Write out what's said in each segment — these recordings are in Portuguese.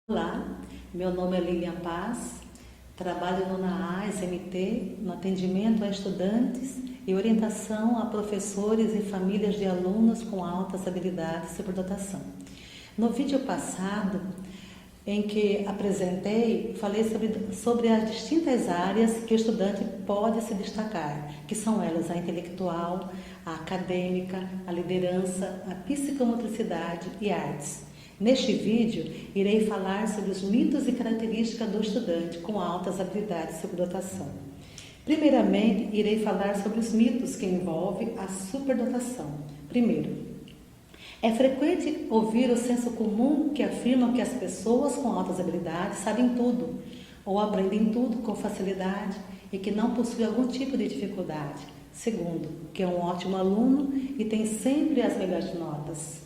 Olá, meu nome é Lilian Paz, trabalho no NAAS MT, no atendimento a estudantes e orientação a professores e famílias de alunos com altas habilidades de superdotação. No vídeo passado, em que apresentei, falei sobre as distintas áreas que o estudante pode se destacar, que são elas a intelectual, a acadêmica, a liderança, a psicomotricidade e artes. Neste vídeo, irei falar sobre os mitos e características do estudante com altas habilidades de superdotação. Primeiramente, irei falar sobre os mitos que envolvem a superdotação. Primeiro, é frequente ouvir o senso comum que afirma que as pessoas com altas habilidades sabem tudo, ou aprendem tudo com facilidade e que não possuem algum tipo de dificuldade. Segundo, que é um ótimo aluno e tem sempre as melhores notas.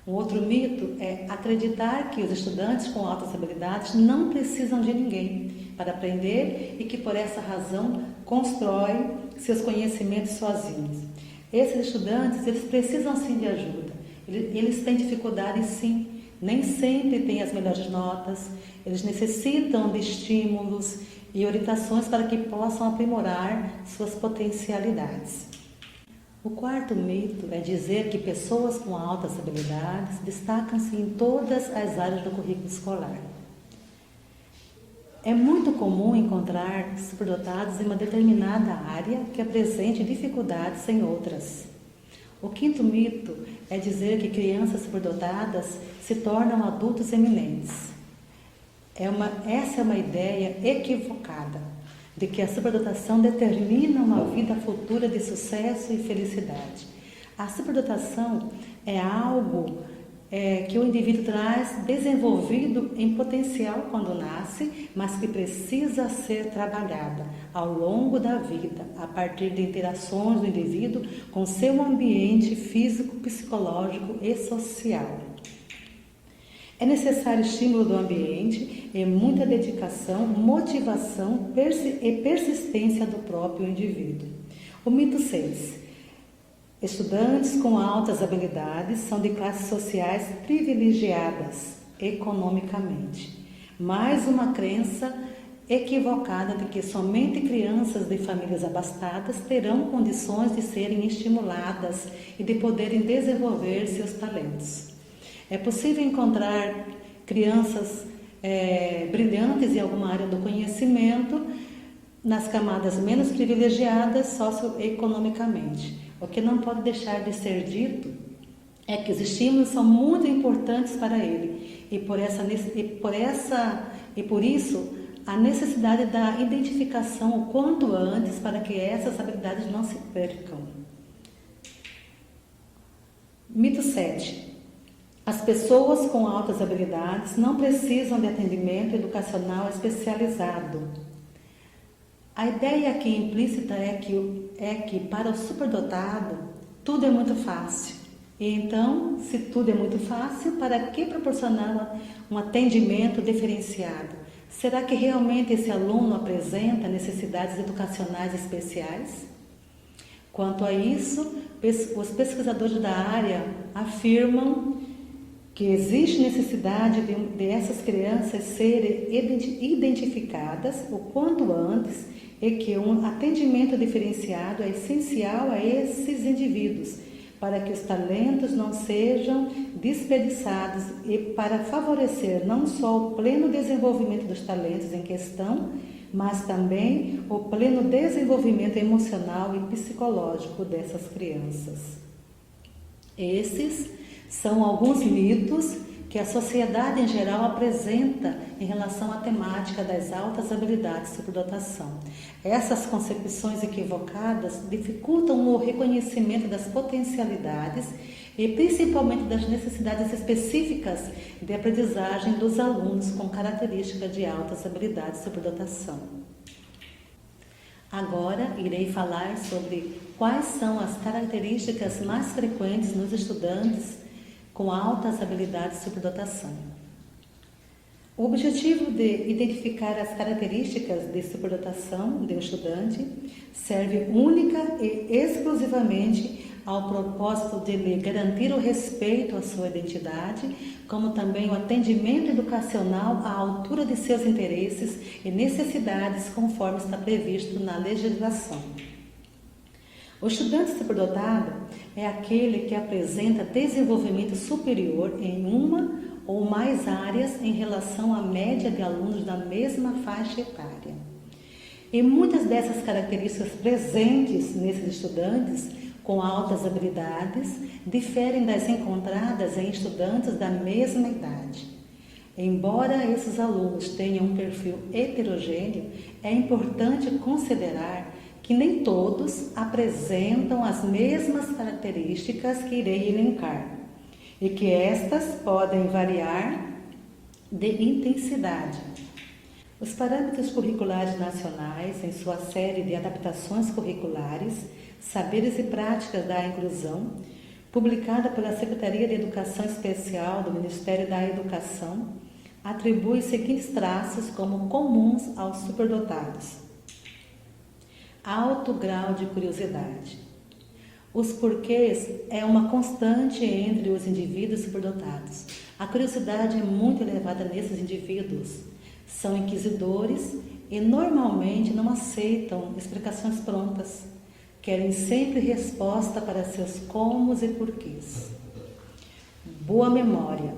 Um outro mito é acreditar que os estudantes com altas habilidades não precisam de ninguém para aprender e que por essa razão constroem seus conhecimentos sozinhos. Esses estudantes, eles precisam sim de ajuda, eles têm dificuldades sim, nem sempre têm as melhores notas, eles necessitam de estímulos e orientações para que possam aprimorar suas potencialidades. O quarto mito é dizer que pessoas com altas habilidades destacam-se em todas as áreas do currículo escolar. É muito comum encontrar superdotados em uma determinada área que apresente dificuldades em outras. O quinto mito é dizer que crianças superdotadas se tornam adultos eminentes. Essa é uma ideia equivocada de que a superdotação determina uma vida futura de sucesso e felicidade. A superdotação é algo que o indivíduo traz desenvolvido em potencial quando nasce, mas que precisa ser trabalhada ao longo da vida, a partir de interações do indivíduo com seu ambiente físico, psicológico e social. É necessário estímulo do ambiente e muita dedicação, motivação e persistência do próprio indivíduo. O mito 6. Estudantes com altas habilidades são de classes sociais privilegiadas economicamente. Mais uma crença equivocada de que somente crianças de famílias abastadas terão condições de serem estimuladas e de poderem desenvolver seus talentos. É possível encontrar crianças brilhantes em alguma área do conhecimento nas camadas menos privilegiadas socioeconomicamente. O que não pode deixar de ser dito é que os estímulos são muito importantes para ele e por isso a necessidade da identificação o quanto antes para que essas habilidades não se percam. Mito 7. As pessoas com altas habilidades não precisam de atendimento educacional especializado. A ideia aqui implícita é que para o superdotado tudo é muito fácil. E então, se tudo é muito fácil, para que proporcionar um atendimento diferenciado? Será que realmente esse aluno apresenta necessidades educacionais especiais? Quanto a isso, os pesquisadores da área afirmam que existe necessidade de essas crianças serem identificadas o quanto antes e que um atendimento diferenciado é essencial a esses indivíduos para que os talentos não sejam desperdiçados e para favorecer não só o pleno desenvolvimento dos talentos em questão, mas também o pleno desenvolvimento emocional e psicológico dessas crianças. Esses são alguns mitos que a sociedade em geral apresenta em relação à temática das altas habilidades de superdotação. Essas concepções equivocadas dificultam o reconhecimento das potencialidades e principalmente das necessidades específicas de aprendizagem dos alunos com características de altas habilidades de superdotação. Agora irei falar sobre quais são as características mais frequentes nos estudantes com altas habilidades de superdotação. O objetivo de identificar as características de superdotação do estudante serve única e exclusivamente ao propósito de lhe garantir o respeito à sua identidade, como também o atendimento educacional à altura de seus interesses e necessidades, conforme está previsto na legislação. O estudante superdotado é aquele que apresenta desenvolvimento superior em uma ou mais áreas em relação à média de alunos da mesma faixa etária. E muitas dessas características presentes nesses estudantes com altas habilidades diferem das encontradas em estudantes da mesma idade. Embora esses alunos tenham um perfil heterogêneo, é importante considerar que nem todos apresentam as mesmas características que irei elencar e que estas podem variar de intensidade. Os parâmetros curriculares nacionais, em sua série de adaptações curriculares, Saberes e Práticas da Inclusão, publicada pela Secretaria de Educação Especial do Ministério da Educação, atribui os seguintes traços como comuns aos superdotados: alto grau de curiosidade. Os porquês é uma constante entre os indivíduos superdotados. A curiosidade é muito elevada nesses indivíduos. São inquisidores e normalmente não aceitam explicações prontas. Querem sempre resposta para seus comos e porquês. Boa memória.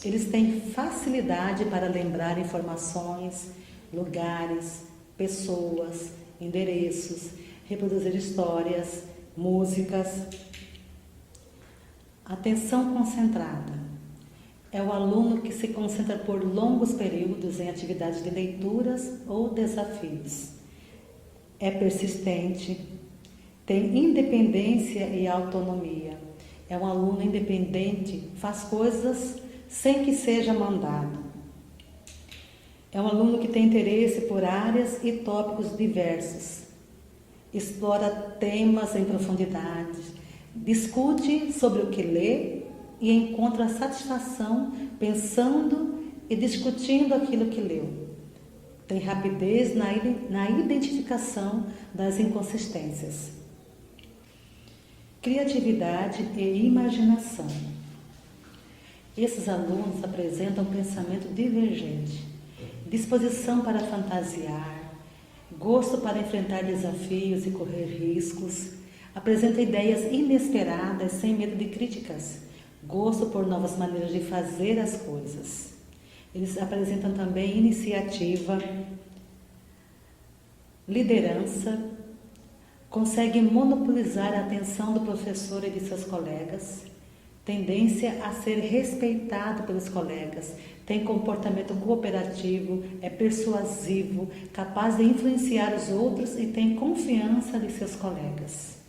Eles têm facilidade para lembrar informações, lugares, pessoas, endereços, reproduzir histórias, músicas. Atenção concentrada. É o aluno que se concentra por longos períodos em atividades de leituras ou desafios. É persistente, tem independência e autonomia. É um aluno independente, faz coisas sem que seja mandado. É um aluno que tem interesse por áreas e tópicos diversos. Explora temas em profundidade, discute sobre o que lê e encontra satisfação pensando e discutindo aquilo que leu. Tem rapidez na identificação das inconsistências. Criatividade e imaginação. Esses alunos apresentam pensamento divergente, disposição para fantasiar, gosto para enfrentar desafios e correr riscos, apresentam ideias inesperadas sem medo de críticas, gosto por novas maneiras de fazer as coisas. Eles apresentam também iniciativa, liderança, conseguem monopolizar a atenção do professor e de seus colegas, tendência a ser respeitado pelos colegas, tem comportamento cooperativo, é persuasivo, capaz de influenciar os outros e tem confiança de seus colegas.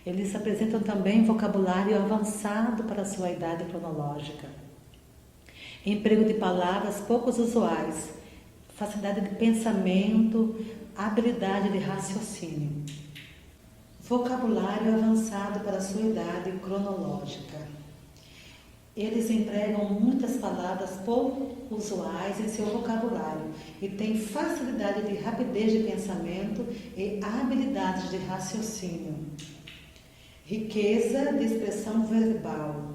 Eles apresentam também vocabulário avançado para a sua idade cronológica. Emprego de palavras poucos usuais, facilidade de pensamento, habilidade de raciocínio. Vocabulário avançado para a sua idade cronológica. Eles empregam muitas palavras pouco usuais em seu vocabulário e têm facilidade de rapidez de pensamento e habilidades de raciocínio. Riqueza de expressão verbal.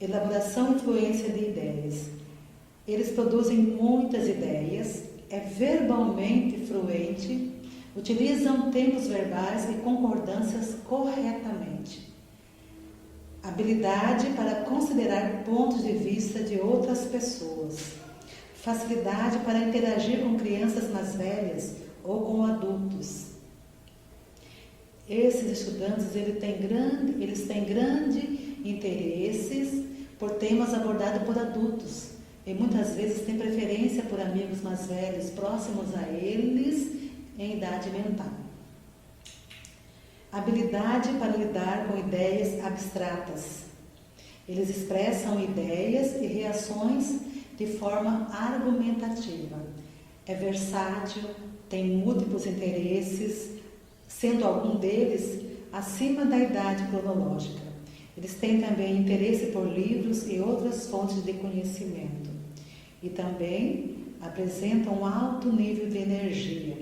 Elaboração e influência de ideias. Eles produzem muitas ideias, é verbalmente fluente, utilizam tempos verbais e concordâncias corretamente. Habilidade para considerar pontos de vista de outras pessoas. Facilidade para interagir com crianças mais velhas ou com adultos. Esses estudantes eles têm grande interesses por temas abordados por adultos e muitas vezes têm preferência por amigos mais velhos, próximos a eles em idade mental. Habilidade para lidar com ideias abstratas. Eles expressam ideias e reações de forma argumentativa. É versátil, tem múltiplos interesses, sendo algum deles acima da idade cronológica. Eles têm também interesse por livros e outras fontes de conhecimento. E também apresentam um alto nível de energia.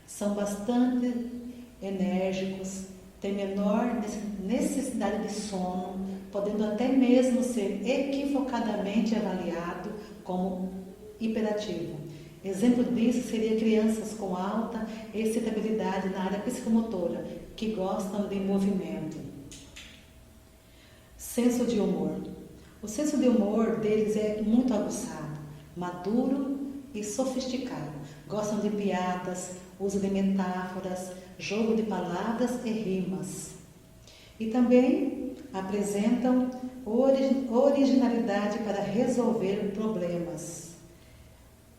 São bastante enérgicos, tem menor necessidade de sono, podendo até mesmo ser equivocadamente avaliado como hiperativo. Exemplo disso seria crianças com alta excitabilidade na área psicomotora, que gostam de movimento. Senso de humor. O senso de humor deles é muito aguçado, maduro e sofisticado. Gostam de piadas, uso de metáforas, jogo de palavras e rimas. E também apresentam originalidade para resolver problemas.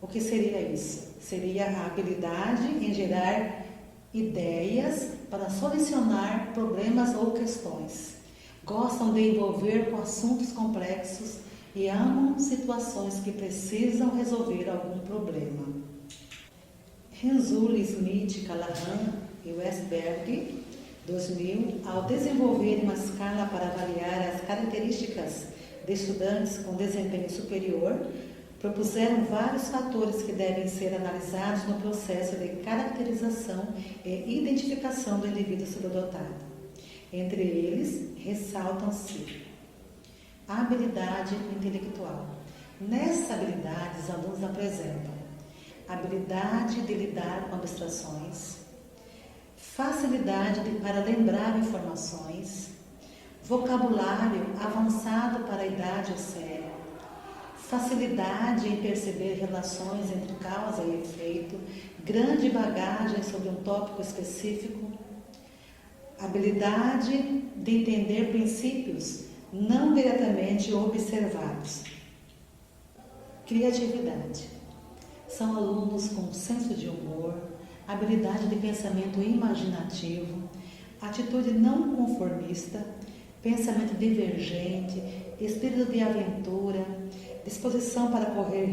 O que seria isso? Seria a habilidade em gerar ideias para solucionar problemas ou questões. Gostam de envolver com assuntos complexos e amam situações que precisam resolver algum problema. Renzulli, Smith, Callahan e Westberg, 2000, ao desenvolverem uma escala para avaliar as características de estudantes com desempenho superior, propuseram vários fatores que devem ser analisados no processo de caracterização e identificação do indivíduo superdotado. Entre eles, ressaltam-se a habilidade intelectual. Nessa habilidade, os alunos apresentam habilidade de lidar com abstrações, facilidade para lembrar informações, vocabulário avançado para a idade ou série, facilidade em perceber relações entre causa e efeito, grande bagagem sobre um tópico específico, habilidade de entender princípios não diretamente observados. Criatividade. São alunos com senso de humor, habilidade de pensamento imaginativo, atitude não conformista, pensamento divergente, espírito de aventura, disposição para correr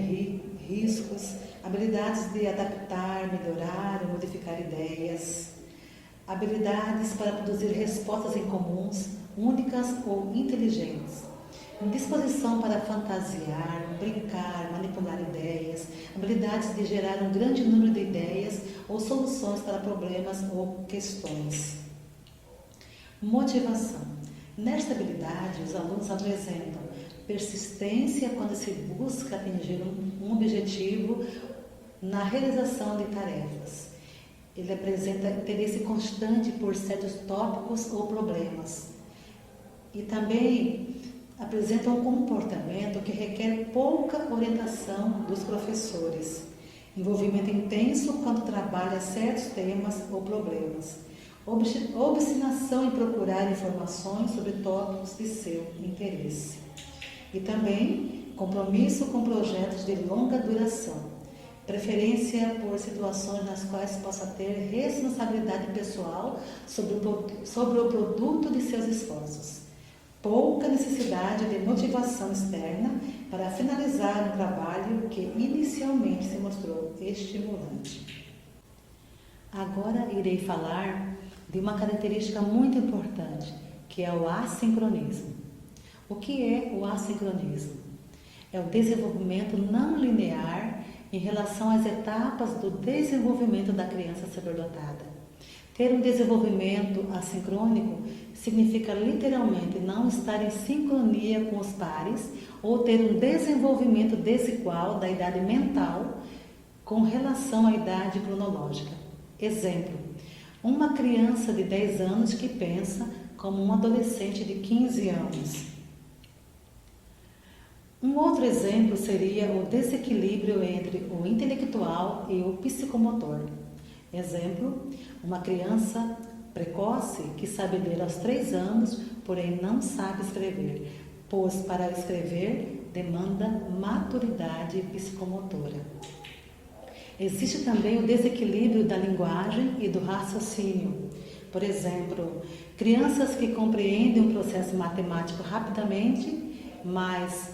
riscos, habilidades de adaptar, melhorar ou modificar ideias, habilidades para produzir respostas incomuns, únicas ou inteligentes, disposição para fantasiar, brincar, manipular ideias, habilidades de gerar um grande número de ideias ou soluções para problemas ou questões. Motivação. Nesta habilidade, os alunos apresentam persistência quando se busca atingir um objetivo na realização de tarefas. Ele apresenta interesse constante por certos tópicos ou problemas. E também apresenta um comportamento que requer pouca orientação dos professores. Envolvimento intenso quando trabalha certos temas ou problemas. Obstinação em procurar informações sobre tópicos de seu interesse. E também compromisso com projetos de longa duração. Preferência por situações nas quais possa ter responsabilidade pessoal sobre o produto de seus esforços. Pouca necessidade de motivação externa para finalizar um trabalho que inicialmente se mostrou estimulante. Agora irei falar de uma característica muito importante, que é o assincronismo. O que é o assincronismo? É o desenvolvimento não linear em relação às etapas do desenvolvimento da criança superdotada. Ter um desenvolvimento assincrônico significa literalmente não estar em sincronia com os pares ou ter um desenvolvimento desigual da idade mental com relação à idade cronológica. Exemplo, uma criança de 10 anos que pensa como um adolescente de 15 anos. Um outro exemplo seria o desequilíbrio entre o intelectual e o psicomotor. Exemplo, uma criança precoce que sabe ler aos 3 anos, porém não sabe escrever, pois para escrever demanda maturidade psicomotora. Existe também o desequilíbrio da linguagem e do raciocínio. Por exemplo, crianças que compreendem um processo matemático rapidamente, mas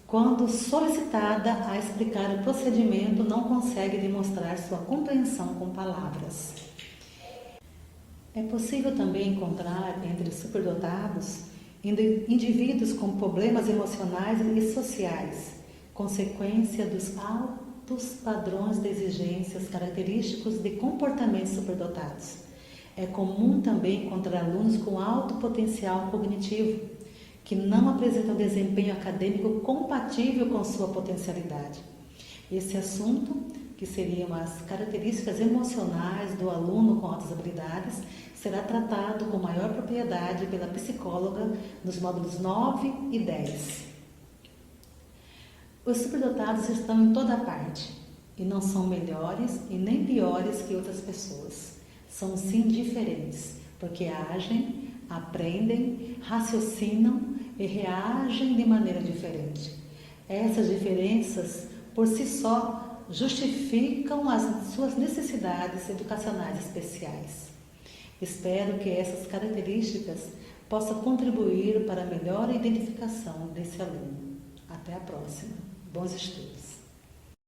quando solicitada a explicar o procedimento, não consegue demonstrar sua compreensão com palavras. É possível também encontrar entre os superdotados indivíduos com problemas emocionais e sociais, consequência dos altos padrões de exigências característicos de comportamentos superdotados. É comum também encontrar alunos com alto potencial cognitivo, que não apresentam desempenho acadêmico compatível com sua potencialidade. Esse assunto, que seriam as características emocionais do aluno com altas habilidades, será tratado com maior propriedade pela psicóloga nos módulos 9 e 10. Os superdotados estão em toda parte e não são melhores e nem piores que outras pessoas. São sim diferentes, porque agem, aprendem, raciocinam e reagem de maneira diferente. Essas diferenças, por si só, justificam as suas necessidades educacionais especiais. Espero que essas características possam contribuir para a melhor identificação desse aluno. Até a próxima. Bons estudos!